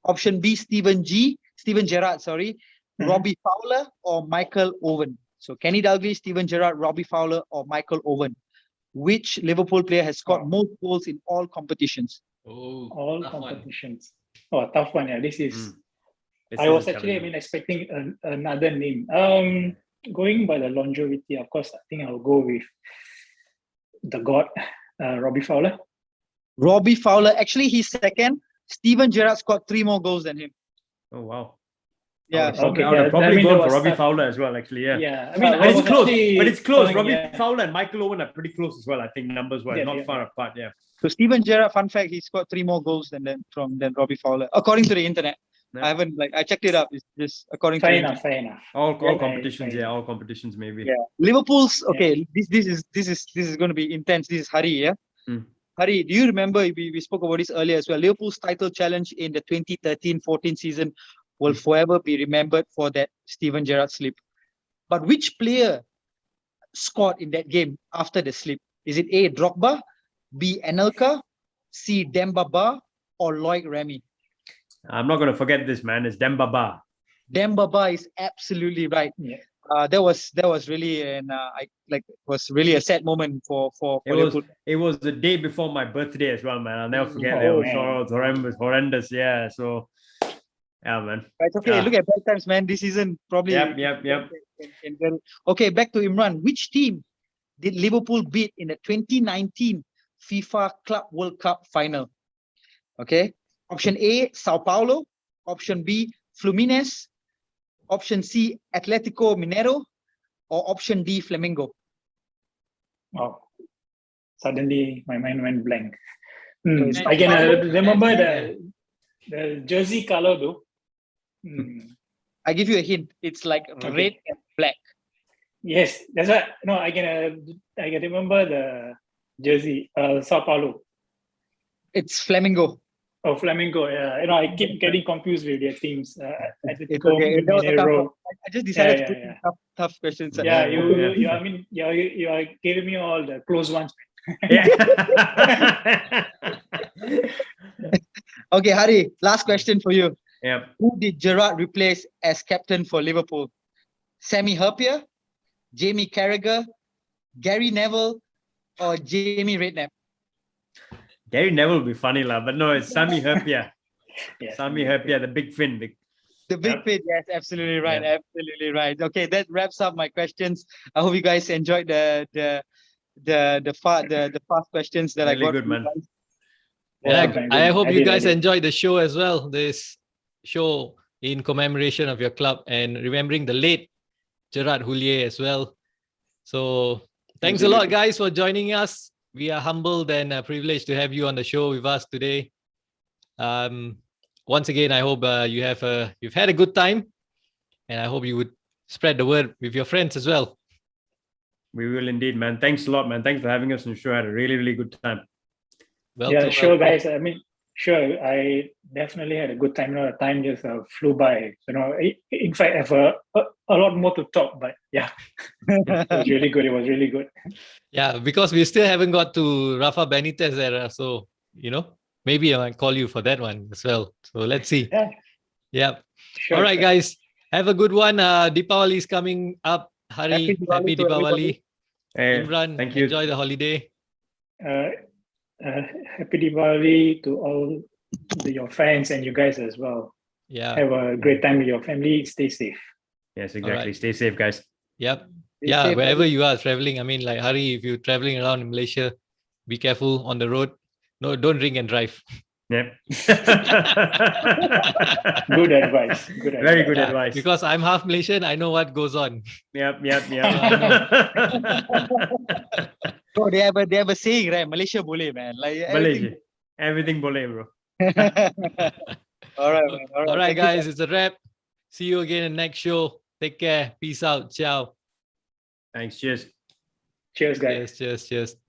Option B, Steven Gerrard, Robbie Fowler or Michael Owen. So Kenny Dalglish, Steven Gerrard, Robbie Fowler or Michael Owen. Which Liverpool player has scored most goals in all competitions? Oh, All tough one. competitions. Oh, tough one. Yeah, this is. This I is was a actually, challenge. expecting another name. Going by the longevity, of course, I think I'll go with the God, Robbie Fowler. Robbie Fowler, actually he's second. Steven Gerrard scored 3 more goals than him. Oh wow. Yeah. I would have probably gone for Robbie Fowler as well, actually. Yeah. Yeah, But it's close. But it's close. Robbie Yeah. Fowler and Michael Owen are pretty close as well. I think numbers wise, Yeah, not yeah, far yeah. apart. Yeah. So Steven Gerrard, fun fact, he scored 3 more goals than Robbie Fowler, according to the internet. Yeah. I haven't I checked it up. It's just according Fair to enough. All Yeah, competitions. yeah. Yeah, all competitions maybe. Yeah. Liverpool's okay. This is going to be intense. This is Hari. Yeah. Hari, do you remember we spoke about this earlier as well? Liverpool's title challenge in the 2013-14 season will forever be remembered for that Steven Gerrard slip. But which player scored in that game after the slip? Is it A, Drogba, B, Anelka, C, Demba Ba, or Loic Remy? I'm not going to forget this, man. It's Dembaba. Dembaba is absolutely right. Yeah. That was really was really a sad moment for Liverpool. It was the day before my birthday as well, man. I'll never forget that. Oh, It was man. horrendous. Yeah. So, yeah, man. It's okay. Yeah. Look at bad times, man. This season probably. Yep. Okay, back to Imran. Which team did Liverpool beat in the 2019 FIFA Club World Cup final? Okay. Option A, Sao Paulo. Option B, Fluminense. Option C, Atletico Mineiro. Or option D, Flamengo. Oh, suddenly my mind went blank. So I can Paulo- remember the jersey color though. I give you a hint. It's like Okay. red and black. Yes, that's right. No, I can remember the jersey. Sao Paulo. It's Flamengo. Oh, Flamengo. Yeah, I keep getting confused with their teams. It's Atletico okay. That was a tough Mineiro. one. I just decided Yeah, to put yeah. tough questions. Yeah, you are giving me all the close ones. Yeah. Okay, Hari, last question for you. Yep. Who did Gerard replace as captain for Liverpool? Sammy Herpier, Jamie Carragher, Gary Neville, or Jamie Redknapp? Gary Neville will be funny, lah, but no, it's Sami Herpia. Yes. Sami Herpia, the big fin. The big Yep. fit, yes, absolutely right, Yeah. absolutely right. Okay, that wraps up my questions. I hope you guys enjoyed the fast questions that I Really got. good, from you man. guys. And I hope I you did, I guys did. enjoyed the show as well. This show in commemoration of your club and remembering the late Gerard Houllier as well. So thanks a lot, Absolutely. guys, for joining us. We are humbled and privileged to have you on the show with us today. Once again, I hope you've had a good time, and I hope you would spread the word with your friends as well. We will indeed, man. Thanks a lot, man. Thanks for having us on the show. I had a really, really good time. Welcome, Sure, welcome. guys. I mean, sure. I definitely had a good time. The time just flew by. In fact, I have a lot more to talk, but yeah, it was really good. It was really good. Yeah, because we still haven't got to Rafa Benitez era, so maybe I might call you for that one as well. So let's see. Yeah. Yeah. Sure. All right, guys. Have a good one. Deepawali is coming up. Hari, Happy happy Diwali to everybody. Deepawali. Hey, Imran, thank you. enjoy the holiday. Happy Diwali to all your fans and you guys as well. Yeah. Have a great time with your family. Stay safe. Yes, exactly. Alright. Stay safe, guys. Yep. Stay Yeah, safe, wherever you are traveling. I mean, like Hari, if you're traveling around in Malaysia, be careful on the road. No, don't drink and drive. Yep. Good advice. Good advice. Very good Yeah, advice. because I'm half Malaysian, I know what goes on. Yep. So they have a saying, right? Malaysia boleh, man. Like Malaysia. Everything boleh, bro. All right, man. All right, Thank you, guys, it's a wrap. See you again in the next show. Take care. Peace out. Ciao. Thanks. Cheers. Cheers, guys. Cheers.